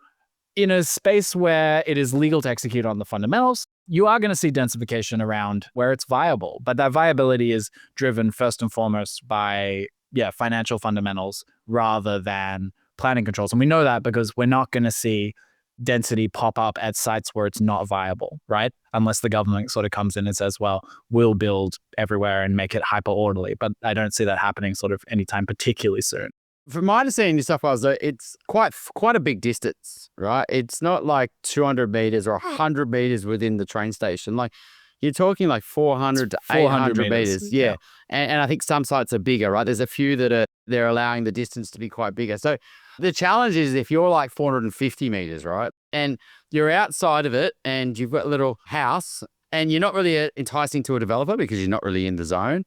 in a space where it is legal to execute on the fundamentals, you are going to see densification around where it's viable. But that viability is driven first and foremost by, financial fundamentals rather than planning controls. And we know that because we're not going to see density pop up at sites where it's not viable, right? Unless the government sort of comes in and says, well, we'll build everywhere and make it hyper orderly. But I don't see that happening sort of anytime particularly soon. From my understanding in New South Wales, though, it's quite a big distance, right? It's not like 200 meters or 100 meters within the train station. Like you're talking like 400 to 800 meters. Yeah. And I think some sites are bigger, right? There's a few that they're allowing the distance to be quite bigger. So the challenge is if you're like 450 meters, right? And you're outside of it and you've got a little house and you're not really enticing to a developer because you're not really in the zone.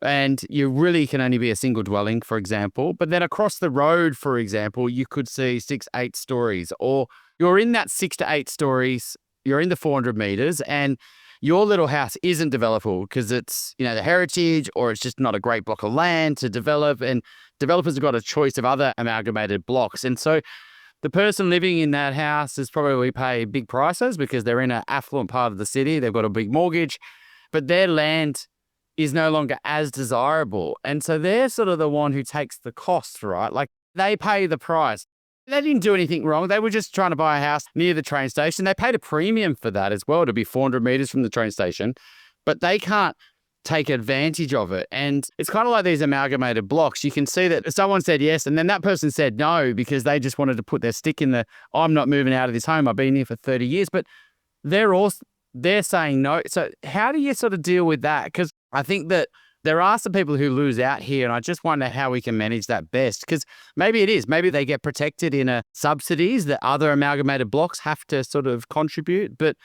And you really can only be a single dwelling, for example. But then across the road, for example, you could see 6-8 stories, or you're in that 6 to 8 stories, you're in the 400 meters and your little house isn't developable because it's, the heritage, or it's just not a great block of land to develop. And developers have got a choice of other amalgamated blocks. And so the person living in that house is probably pay big prices because they're in an affluent part of the city. They've got a big mortgage, but their land is no longer as desirable. And so they're sort of the one who takes the cost, right? Like they pay the price. They didn't do anything wrong. They were just trying to buy a house near the train station. They paid a premium for that as well, to be 400 meters from the train station, but they can't take advantage of it. And it's kind of like these amalgamated blocks. You can see that someone said yes, and then that person said no because they just wanted to put their stick in I'm not moving out of this home. I've been here for 30 years, but they're saying no. So how do you sort of deal with that? Because I think that there are some people who lose out here, and I just wonder how we can manage that best. Because maybe it is. Maybe they get protected in subsidies that other amalgamated blocks have to sort of contribute. But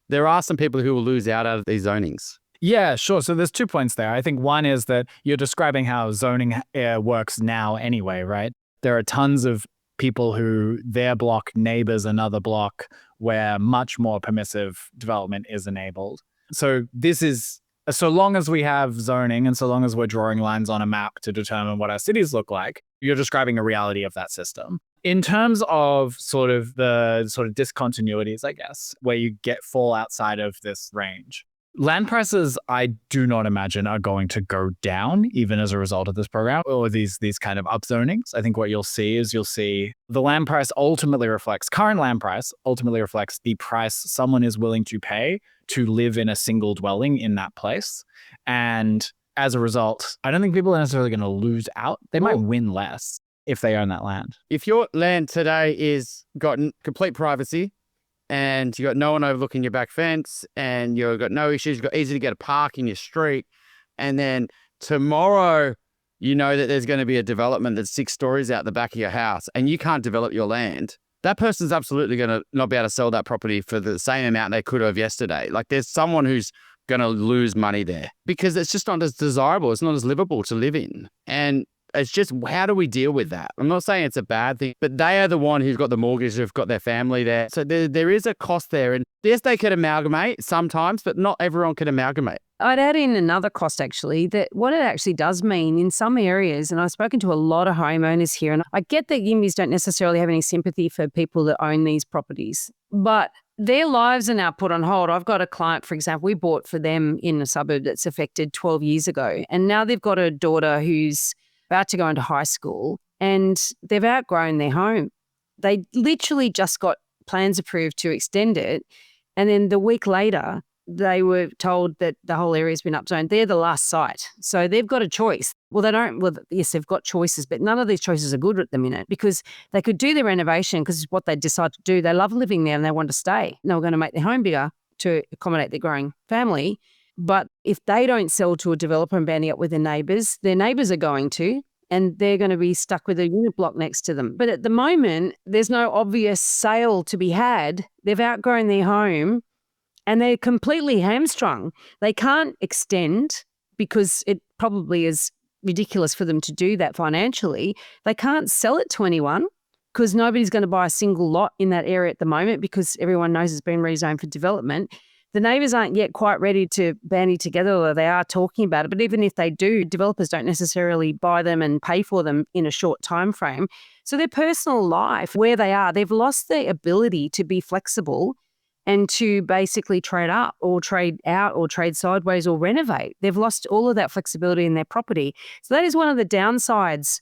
there are some people who will lose out of these zonings. Yeah, sure. So there's 2 points there. I think one is that you're describing how zoning works now anyway, right? There are tons of people who their block neighbors another block where much more permissive development is enabled. So this is, so long as we have zoning and so long as we're drawing lines on a map to determine what our cities look like, you're describing a reality of that system. In terms of sort of the discontinuities, I guess, where you fall outside of this range, Land prices, I do not imagine, are going to go down even as a result of this program or these kind of upzonings. I think what you'll see the land price current land price ultimately reflects the price someone is willing to pay to live in a single dwelling in that place. And as a result, I don't think people are necessarily going to lose out. They might win less if they own that land. If your land today is got complete privacy, and you got no one overlooking your back fence, and you've got no issues, you've got easy to get a park in your street, and then tomorrow you know that there's going to be a development that's 6 stories out the back of your house, and you can't develop your land, that person's absolutely going to not be able to sell that property for the same amount they could have yesterday. Like, there's someone who's going to lose money there because it's just not as desirable, it's not as livable to live in. And it's just, how do we deal with that? I'm not saying it's a bad thing, but they are the one who's got the mortgage, who've got their family there. So there is a cost there. And yes, they could amalgamate sometimes, but not everyone can amalgamate. I'd add in another cost, actually, that what it actually does mean in some areas, and I've spoken to a lot of homeowners here, and I get that YIMBYs don't necessarily have any sympathy for people that own these properties, but their lives are now put on hold. I've got a client, for example, we bought for them in a suburb that's affected 12 years ago, and now they've got a daughter who's about to go into high school, and they've outgrown their home. They literally just got plans approved to extend it, and then the week later, they were told that the whole area's been upzoned. They're the last site, so they've got a choice. Yes, they've got choices, but none of these choices are good at the minute because they could do the renovation because it's what they decide to do. They love living there and they want to stay. And they were going to make their home bigger to accommodate their growing family. But if they don't sell to a developer and banding up with their neighbours are going to, and they're going to be stuck with a unit block next to them. But at the moment, there's no obvious sale to be had. They've outgrown their home and they're completely hamstrung. They can't extend because it probably is ridiculous for them to do that financially. They can't sell it to anyone because nobody's going to buy a single lot in that area at the moment because everyone knows it's been rezoned for development. The neighbours aren't yet quite ready to bandy together, or they are talking about it. But even if they do, developers don't necessarily buy them and pay for them in a short time frame. So their personal life, where they are, they've lost the ability to be flexible and to basically trade up or trade out or trade sideways or renovate. They've lost all of that flexibility in their property. So that is one of the downsides.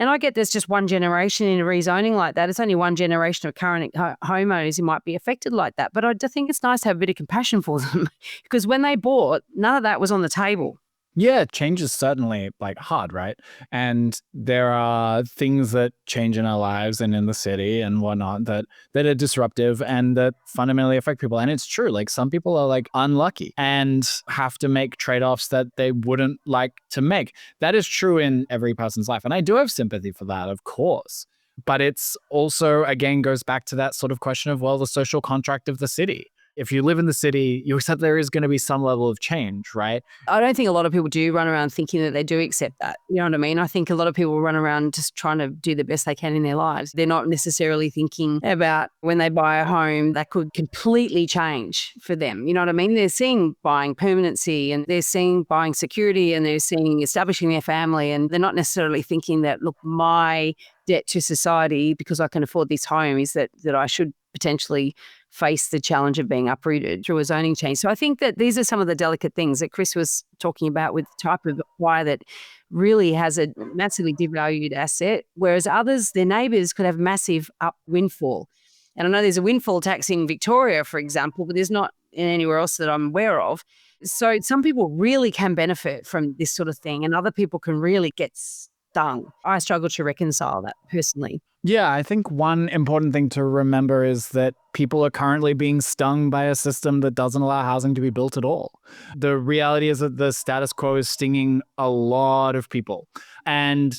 And I get there's just one generation in a rezoning like that. It's only one generation of current homeowners who might be affected like that. But I just think it's nice to have a bit of compassion for them because when they bought, none of that was on the table. Yeah, change is certainly hard, right? And there are things that change in our lives and in the city and whatnot that are disruptive and that fundamentally affect people. And it's true, some people are unlucky and have to make trade-offs that they wouldn't like to make. That is true in every person's life. And I do have sympathy for that, of course. But it's also, again, goes back to that sort of question of, the social contract of the city. If you live in the city, you accept there is going to be some level of change, right? I don't think a lot of people do run around thinking that they do accept that. You know what I mean? I think a lot of people run around just trying to do the best they can in their lives. They're not necessarily thinking about when they buy a home that could completely change for them. You know what I mean? They're seeing buying permanency and they're seeing buying security and they're seeing establishing their family, and they're not necessarily thinking that, look, my debt to society because I can afford this home is that I should potentially face the challenge of being uprooted through a zoning change. So I think that these are some of the delicate things that Chris was talking about with the type of acquire that really has a massively devalued asset, whereas others, their neighbours could have massive up windfall. And I know there's a windfall tax in Victoria, for example, but there's not in anywhere else that I'm aware of. So some people really can benefit from this sort of thing and other people can really get stung. I struggle to reconcile that personally. Yeah, I think one important thing to remember is that people are currently being stung by a system that doesn't allow housing to be built at all. The reality is that the status quo is stinging a lot of people. And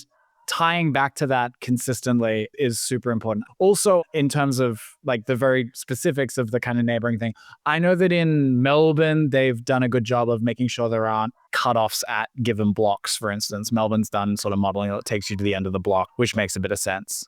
tying back to that consistently is super important. Also, in terms of the very specifics of the kind of neighboring thing, I know that in Melbourne, they've done a good job of making sure there aren't cutoffs at given blocks, for instance. Melbourne's done sort of modeling that takes you to the end of the block, which makes a bit of sense.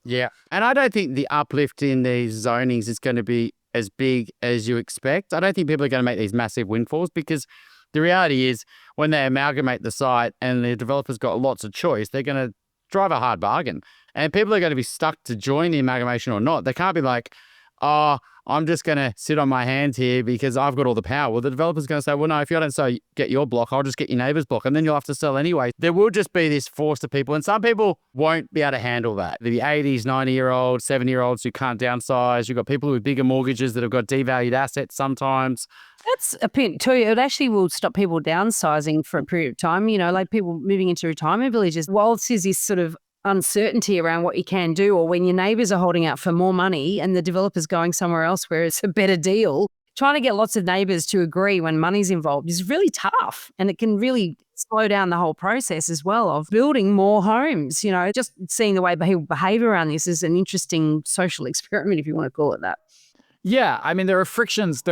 Yeah. And I don't think the uplift in these zonings is going to be as big as you expect. I don't think people are going to make these massive windfalls because the reality is when they amalgamate the site and the developer's got lots of choice, they're going to drive a hard bargain. And people are going to be stuck to join the amalgamation or not. They can't be like, oh, I'm just going to sit on my hands here because I've got all the power. Well, the developer's going to say, well, no, if you don't sell, get your block, I'll just get your neighbour's block, and then you'll have to sell anyway. There will just be this force to people, and some people won't be able to handle that. The 80s, 90-year-olds, 70-year-olds who can't downsize. You've got people with bigger mortgages that have got devalued assets sometimes. That's a point too. It actually will stop people downsizing for a period of time, like people moving into retirement villages. Whilst there's this sort of uncertainty around what you can do, or when your neighbours are holding out for more money and the developer's going somewhere else where it's a better deal, trying to get lots of neighbours to agree when money's involved is really tough, and it can really slow down the whole process as well of building more homes. Just seeing the way people behave around this is an interesting social experiment, if you want to call it that. Yeah, I mean, there are frictions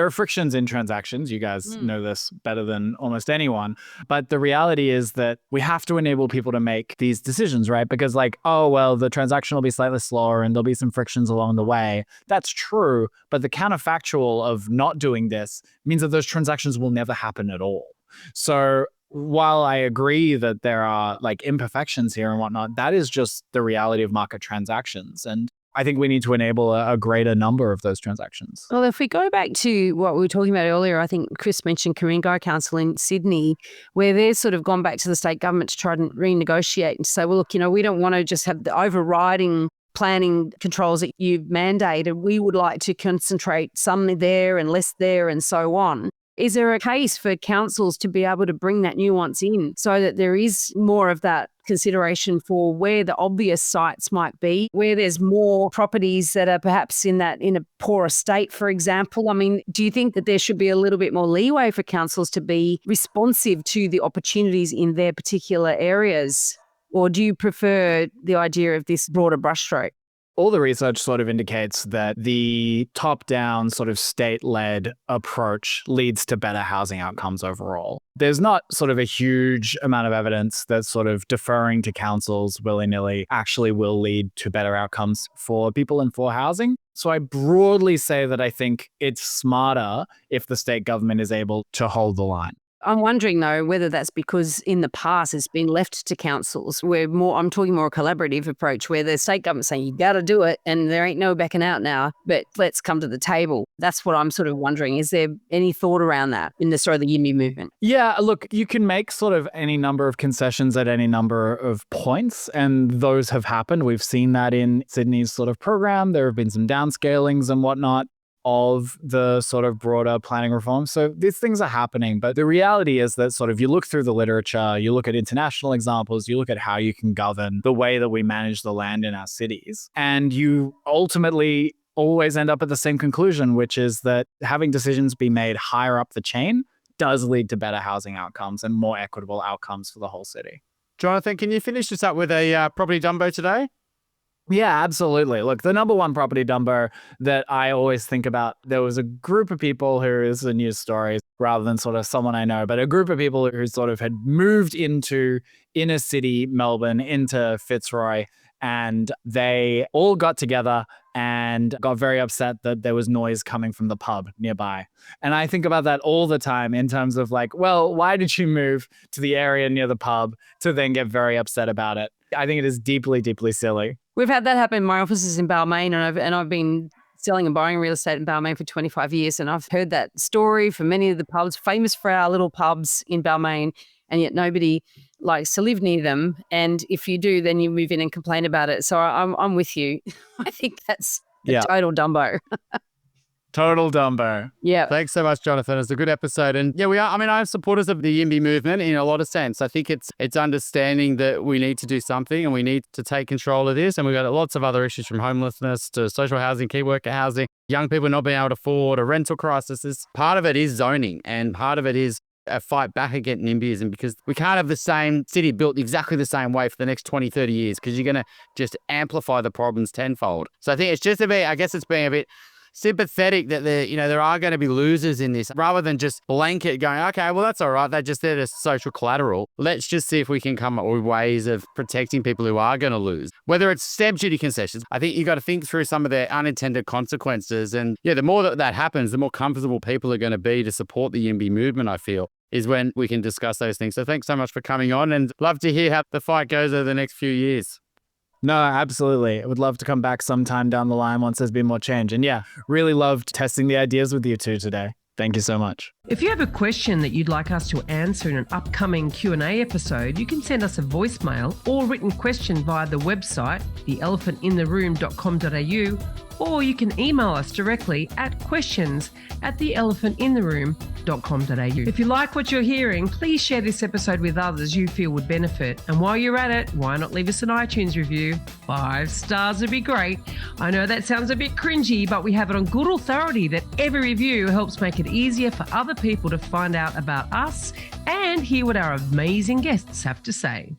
in transactions. You guys know this better than almost anyone. But the reality is that we have to enable people to make these decisions, right? Because the transaction will be slightly slower and there'll be some frictions along the way. That's true. But the counterfactual of not doing this means that those transactions will never happen at all. So while I agree that there are imperfections here and whatnot, that is just the reality of market transactions. And I think we need to enable a greater number of those transactions. Well, if we go back to what we were talking about earlier, I think Chris mentioned Ku-ring-gai Council in Sydney, where they've sort of gone back to the state government to try and renegotiate and say, well, look, we don't want to just have the overriding planning controls that you've mandated. We would like to concentrate some there and less there and so on. Is there a case for councils to be able to bring that nuance in so that there is more of that consideration for where the obvious sites might be, where there's more properties that are perhaps in a poorer state, for example? I mean, do you think that there should be a little bit more leeway for councils to be responsive to the opportunities in their particular areas? Or do you prefer the idea of this broader brushstroke? All the research sort of indicates that the top-down sort of state-led approach leads to better housing outcomes overall. There's not sort of a huge amount of evidence that sort of deferring to councils willy-nilly actually will lead to better outcomes for people and for housing. So I broadly say that I think it's smarter if the state government is able to hold the line. I'm wondering, though, whether that's because in the past it's been left to councils where I'm talking more a collaborative approach where the state government's saying, you got to do it and there ain't no backing out now, but let's come to the table. That's what I'm sort of wondering. Is there any thought around that in the YIMBY movement? Yeah, look, you can make sort of any number of concessions at any number of points, and those have happened. We've seen that in Sydney's sort of program. There have been some downscalings and whatnot of the sort of broader planning reform. So these things are happening, but the reality is that sort of you look through the literature, you look at international examples, you look at how you can govern the way that we manage the land in our cities, and you ultimately always end up at the same conclusion, which is that having decisions be made higher up the chain does lead to better housing outcomes and more equitable outcomes for the whole city. Jonathan, can you finish this up with a property dumbo today? Yeah, absolutely. Look, the number one property dumbo that I always think about, there was a group of people who is a news story rather than sort of someone I know, but a group of people who sort of had moved into inner city Melbourne, into Fitzroy, and they all got together and got very upset that there was noise coming from the pub nearby. And I think about that all the time in terms of why did you move to the area near the pub to then get very upset about it? I think it is deeply, deeply silly. We've had that happen. My office is in Balmain, and I've been selling and buying real estate in Balmain for 25 years, and I've heard that story from many of the pubs, famous for our little pubs in Balmain, and yet nobody likes to live near them. And if you do, then you move in and complain about it. So I'm with you. I think that's a total dumbo. Total dumbo. Yeah. Thanks so much, Jonathan. It's a good episode. And yeah, we are. I mean, I'm supporters of the YIMBY movement in a lot of sense. I think it's understanding that we need to do something and we need to take control of this. And we've got lots of other issues from homelessness to social housing, key worker housing, young people not being able to afford, a rental crisis. Part of it is zoning, and part of it is a fight back against NIMBYism, because we can't have the same city built exactly the same way for the next 20, 30 years, because you're going to just amplify the problems tenfold. So I think it's just it's being a bit sympathetic that there are going to be losers in this, rather than just blanket going, okay, well, that's all right, they're just there as social collateral. Let's just see if we can come up with ways of protecting people who are going to lose. Whether it's stamp duty concessions, I think you got to think through some of their unintended consequences. And yeah, the more that happens, the more comfortable people are going to be to support the YIMBY movement, I feel, is when we can discuss those things. So thanks so much for coming on, and love to hear how the fight goes over the next few years. No, absolutely. I would love to come back sometime down the line once there's been more change. And yeah, really loved testing the ideas with you two today. Thank you so much. If you have a question that you'd like us to answer in an upcoming Q&A episode, you can send us a voicemail or written question via the website, theelephantintheroom.com.au, or you can email us directly at questions@theelephantintheroom.com.au. If you like what you're hearing, please share this episode with others you feel would benefit. And while you're at it, why not leave us an iTunes review? 5 stars would be great. I know that sounds a bit cringy, but we have it on good authority that every review helps make it easier for other people to find out about us and hear what our amazing guests have to say.